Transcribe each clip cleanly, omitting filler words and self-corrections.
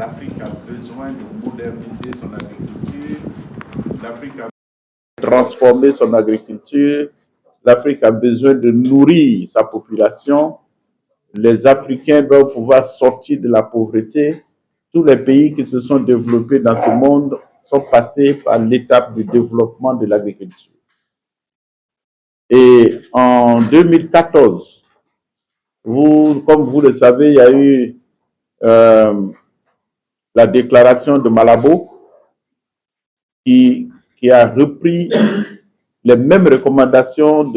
l'Afrique a besoin de moderniser son agriculture, l'Afrique a transformer son agriculture, l'Afrique a besoin de nourrir sa population, les Africains doivent pouvoir sortir de la pauvreté. Tous les pays qui se sont développés dans ce monde sont passés par l'étape du développement de l'agriculture. Et en 2014, comme vous le savez, il y a eu la déclaration de Malabo qui a repris les mêmes recommandations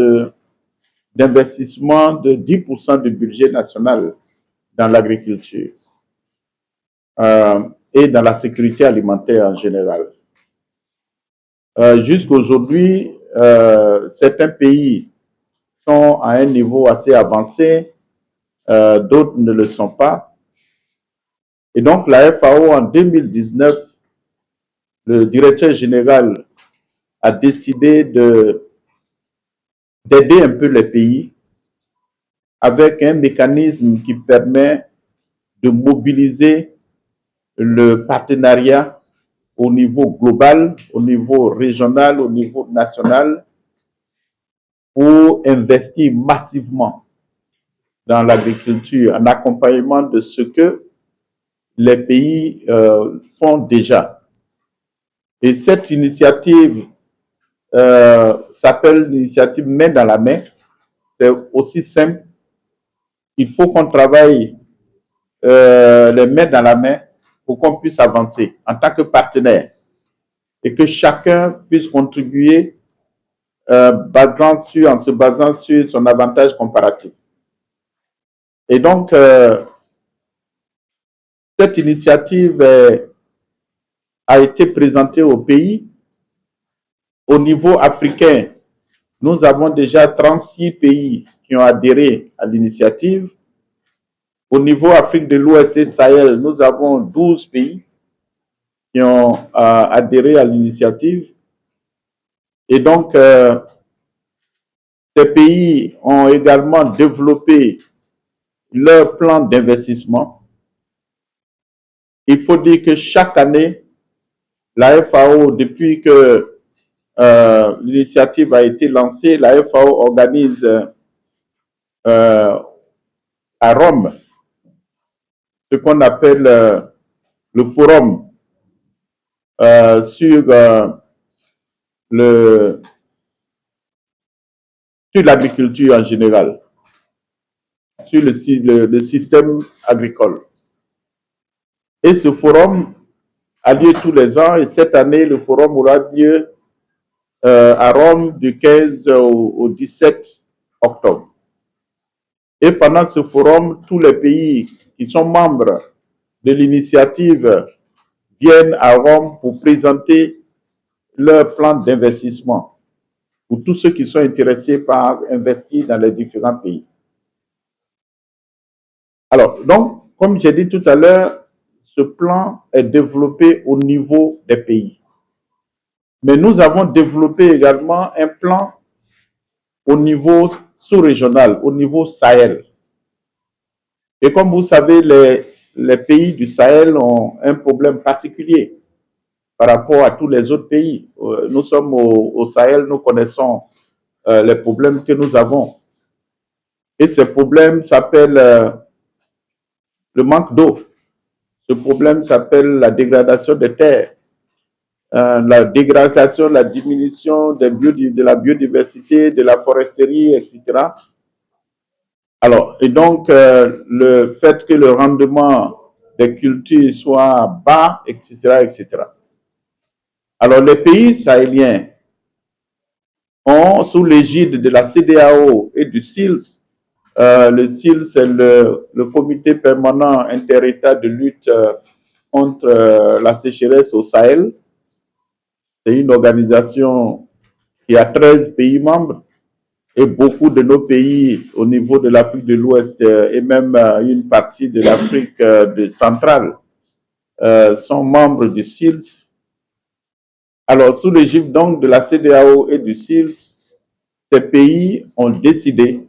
d'investissement de 10% du budget national dans l'agriculture et dans la sécurité alimentaire en général. Jusqu'aujourd'hui, certains pays sont à un niveau assez avancé, d'autres ne le sont pas. Et donc la FAO en 2019, le directeur général a décidé d'aider un peu les pays avec un mécanisme qui permet de mobiliser le partenariat au niveau global, au niveau régional, au niveau national, pour investir massivement dans l'agriculture en accompagnement de ce que les pays font déjà. Et cette initiative s'appelle l'initiative Main dans la main. C'est aussi simple. Il faut qu'on travaille les mains dans la main pour qu'on puisse avancer en tant que partenaire et que chacun puisse contribuer en se basant sur son avantage comparatif. Et donc, cette initiative a été présentée au pays. Au niveau africain, nous avons déjà 36 pays qui ont adhéré à l'initiative. Au niveau Afrique de l'Ouest et Sahel, nous avons 12 pays qui ont adhéré à l'initiative. Et donc, ces pays ont également développé leur plan d'investissement. Il faut dire que chaque année, la FAO, depuis que l'initiative a été lancée, la FAO organise à Rome ce qu'on appelle le forum sur l'agriculture en général, sur le système agricole. Et ce forum a lieu tous les ans et cette année, le forum aura lieu à Rome du 15 au 17 octobre. Et pendant ce forum, tous les pays qui sont membres de l'initiative viennent à Rome pour présenter leur plan d'investissement pour tous ceux qui sont intéressés par investir dans les différents pays. Alors, donc, comme j'ai dit tout à l'heure, ce plan est développé au niveau des pays. Mais nous avons développé également un plan au niveau sous-régional, au niveau Sahel. Et comme vous savez, les pays du Sahel ont un problème particulier par rapport à tous les autres pays. Nous sommes au Sahel, nous connaissons les problèmes que nous avons. Et ce problème s'appelle le manque d'eau. Ce problème s'appelle la dégradation des terres, la dégradation, la diminution de la biodiversité, de la foresterie, etc. Alors, et donc, le fait que le rendement des cultures soit bas, etc., etc. Alors, les pays sahéliens ont, sous l'égide de la CEDEAO et du SILS, le SILS, c'est le comité permanent inter-État de lutte contre la sécheresse au Sahel. C'est une organisation qui a 13 pays membres et beaucoup de nos pays au niveau de l'Afrique de l'Ouest et même une partie de l'Afrique centrale sont membres du SILS. Alors, sous l'égide donc de la CEDEAO et du SILS, ces pays ont décidé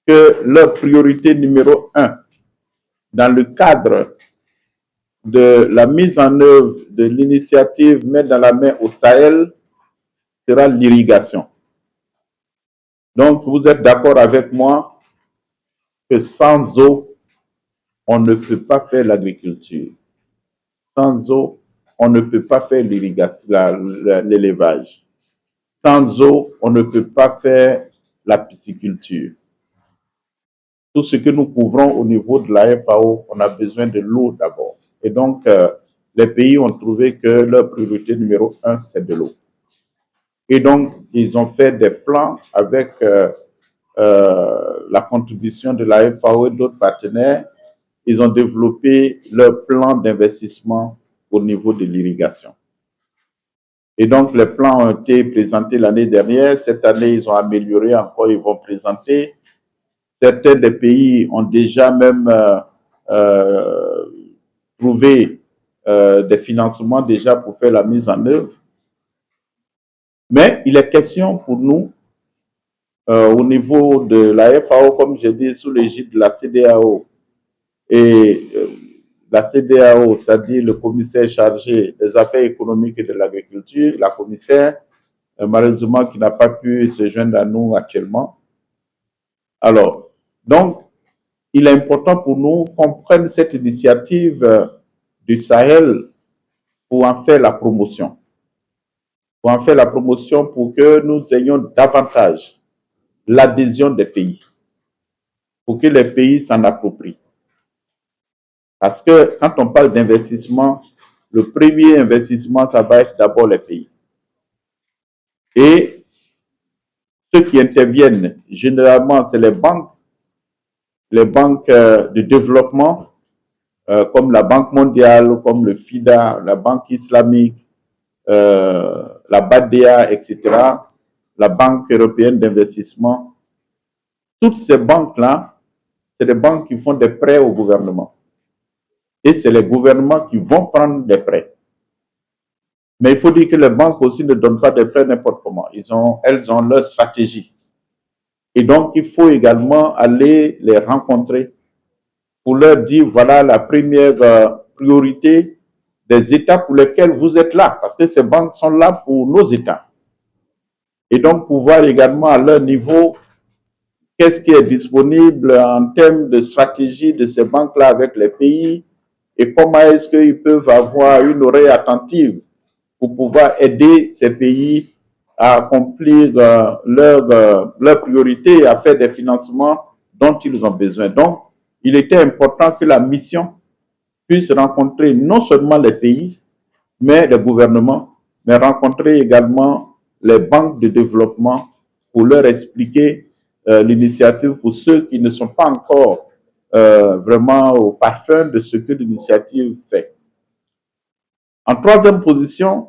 que leur priorité numéro 1 dans le cadre de la mise en œuvre de l'initiative Main dans la main au Sahel sera l'irrigation. Donc, vous êtes d'accord avec moi que sans eau, on ne peut pas faire l'agriculture. Sans eau, on ne peut pas faire l'irrigation, l'élevage. Sans eau, on ne peut pas faire la pisciculture. Tout ce que nous couvrons au niveau de la FAO, on a besoin de l'eau d'abord. Et donc, les pays ont trouvé que leur priorité numéro 1, c'est de l'eau. Et donc, ils ont fait des plans avec la contribution de la FAO et d'autres partenaires. Ils ont développé leur plan d'investissement au niveau de l'irrigation. Et donc, les plans ont été présentés l'année dernière. Cette année, ils ont amélioré encore, ils vont présenter. Certains des pays ont déjà même trouvé des financements déjà pour faire la mise en œuvre. Mais il est question pour nous, au niveau de la FAO, comme je dis, sous l'égide de la CEDEAO, et la CEDEAO, c'est-à-dire le commissaire chargé des affaires économiques et de l'agriculture, la commissaire, malheureusement, qui n'a pas pu se joindre à nous actuellement. Alors, donc, il est important pour nous qu'on prenne cette initiative du Sahel pour en faire la promotion. Pour en faire la promotion pour que nous ayons davantage l'adhésion des pays, pour que les pays s'en approprient. Parce que quand on parle d'investissement, le premier investissement, ça va être d'abord les pays. Et ceux qui interviennent, généralement, c'est les banques de développement, comme la Banque mondiale, comme le FIDA, la Banque islamique, la BADEA, etc., la Banque européenne d'investissement. Toutes ces banques-là, c'est des banques qui font des prêts au gouvernement. Et c'est les gouvernements qui vont prendre des prêts. Mais il faut dire que les banques aussi ne donnent pas des prêts n'importe comment. Elles ont leur stratégie. Et donc, il faut également aller les rencontrer pour leur dire, voilà la première priorité des États pour lesquels vous êtes là. Parce que ces banques sont là pour nos États. Et donc, pouvoir également à leur niveau, qu'est-ce qui est disponible en termes de stratégie de ces banques-là avec les pays et comment est-ce qu'ils peuvent avoir une oreille attentive pour pouvoir aider ces pays à accomplir leurs priorités et à faire des financements dont ils ont besoin. Donc, il était important que la mission puisse rencontrer non seulement les pays, mais les gouvernements, mais rencontrer également les banques de développement pour leur expliquer l'initiative pour ceux qui ne sont pas encore vraiment au parfum de ce que l'initiative fait. En troisième position,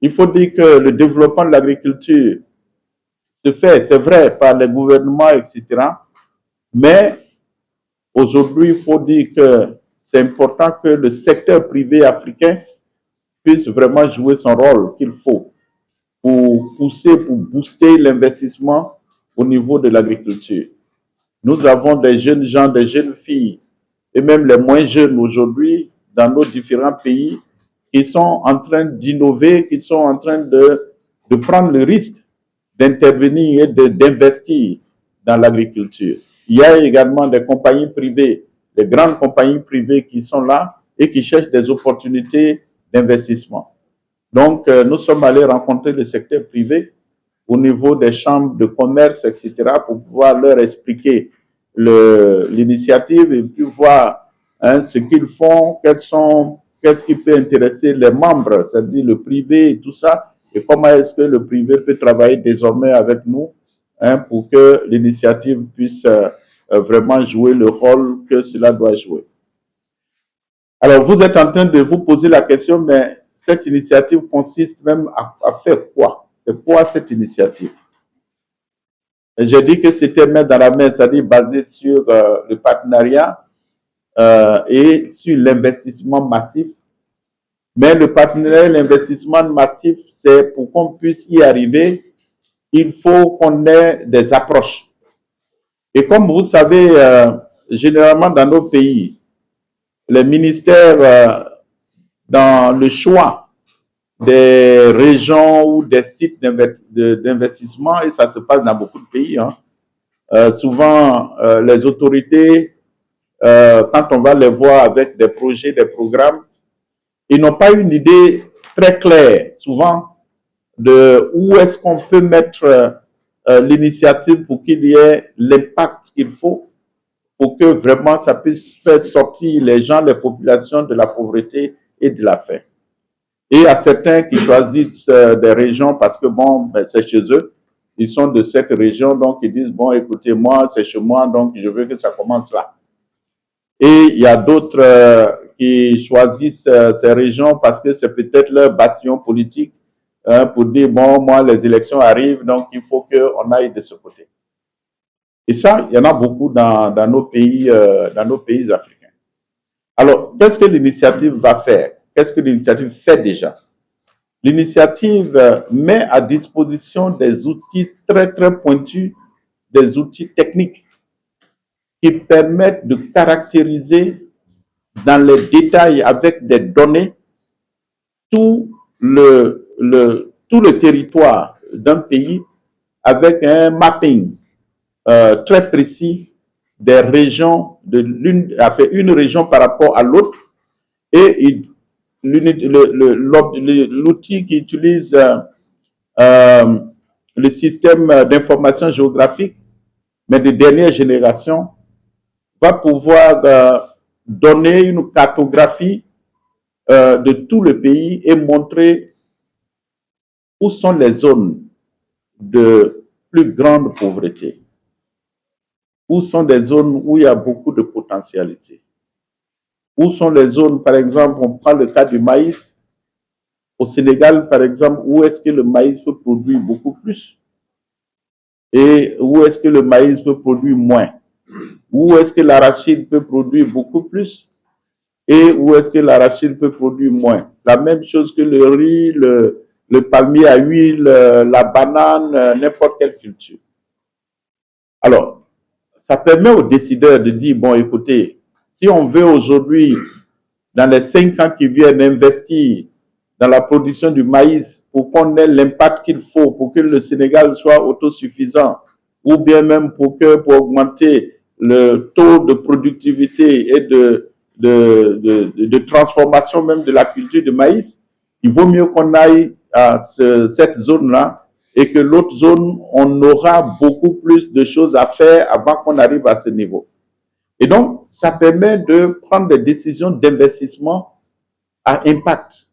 il faut dire que le développement de l'agriculture se fait, c'est vrai, par les gouvernements, etc. Mais aujourd'hui, il faut dire que c'est important que le secteur privé africain puisse vraiment jouer son rôle qu'il faut pour pousser, pour booster l'investissement au niveau de l'agriculture. Nous avons des jeunes gens, des jeunes filles, et même les moins jeunes aujourd'hui, dans nos différents pays, qui sont en train d'innover, qui sont en train de prendre le risque d'intervenir et d'investir dans l'agriculture. Il y a également des compagnies privées, des grandes compagnies privées qui sont là et qui cherchent des opportunités d'investissement. Donc, nous sommes allés rencontrer le secteur privé au niveau des chambres de commerce, etc., pour pouvoir leur expliquer l'initiative et puis voir ce qu'ils font, qu'est-ce qui peut intéresser les membres, c'est-à-dire le privé et tout ça, et comment est-ce que le privé peut travailler désormais avec nous pour que l'initiative puisse vraiment jouer le rôle que cela doit jouer. Alors, vous êtes en train de vous poser la question, mais cette initiative consiste même à faire quoi? C'est quoi cette initiative? J'ai dit que c'était main dans la main, c'est-à-dire basé sur le partenariat et sur l'investissement massif. Mais le partenariat et l'investissement massif, c'est pour qu'on puisse y arriver, il faut qu'on ait des approches. Et comme vous savez, généralement dans nos pays, les ministères dans le choix des régions ou des sites d'investissement, et ça se passe dans beaucoup de pays. Hein. Souvent, les autorités, quand on va les voir avec des projets, des programmes, ils n'ont pas une idée très claire, souvent, de où est-ce qu'on peut mettre l'initiative pour qu'il y ait l'impact qu'il faut pour que vraiment ça puisse faire sortir les gens, les populations de la pauvreté et de la faim. Et il y a certains qui choisissent des régions parce que, bon, ben, c'est chez eux. Ils sont de cette région, donc ils disent, bon, écoutez, moi, c'est chez moi, donc je veux que ça commence là. Et il y a d'autres qui choisissent ces régions parce que c'est peut-être leur bastion politique pour dire, bon, moi, les élections arrivent, donc il faut qu'on aille de ce côté. Et ça, il y en a beaucoup dans nos pays africains. Alors, qu'est-ce que l'initiative va faire? Qu'est-ce que l'initiative fait déjà? L'initiative met à disposition des outils très, très pointus, des outils techniques qui permettent de caractériser dans les détails avec des données tout tout le territoire d'un pays avec un mapping très précis des régions, une région par rapport à l'autre, et l'outil qui utilise le système d'information géographique, mais de dernière génération, va pouvoir donner une cartographie de tout le pays et montrer où sont les zones de plus grande pauvreté, où sont des zones où il y a beaucoup de potentialités, où sont les zones, par exemple, on prend le cas du maïs, au Sénégal, par exemple, où est-ce que le maïs peut produire beaucoup plus et où est-ce que le maïs peut produire moins, où est-ce que l'arachide peut produire beaucoup plus et où est-ce que l'arachide peut produire moins. La même chose que le riz, le palmier à huile, la banane, n'importe quelle culture. Alors, ça permet aux décideurs de dire, bon, écoutez, si on veut aujourd'hui, dans les 5 ans qui viennent, investir dans la production du maïs pour qu'on ait l'impact qu'il faut pour que le Sénégal soit autosuffisant, ou bien même pour augmenter le taux de productivité et de transformation même de la culture de maïs, il vaut mieux qu'on aille à cette zone-là et que l'autre zone, on aura beaucoup plus de choses à faire avant qu'on arrive à ce niveau. Et donc, ça permet de prendre des décisions d'investissement à impact.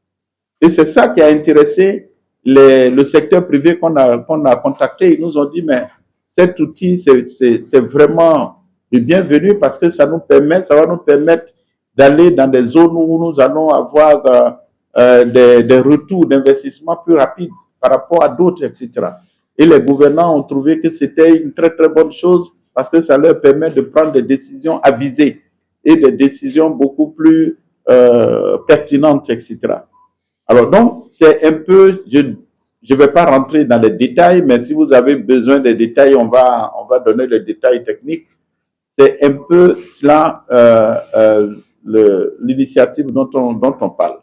Et c'est ça qui a intéressé le secteur privé qu'on a contacté. Ils nous ont dit, mais cet outil, c'est vraiment le bienvenu parce que ça va nous permettre d'aller dans des zones où nous allons avoir des retours d'investissement plus rapides par rapport à d'autres, etc. Et les gouvernants ont trouvé que c'était une très, très bonne chose parce que ça leur permet de prendre des décisions avisées et des décisions beaucoup plus pertinentes, etc. Alors donc, c'est un peu, je ne vais pas rentrer dans les détails, mais si vous avez besoin des détails, on va donner les détails techniques. C'est un peu cela l'initiative dont on parle.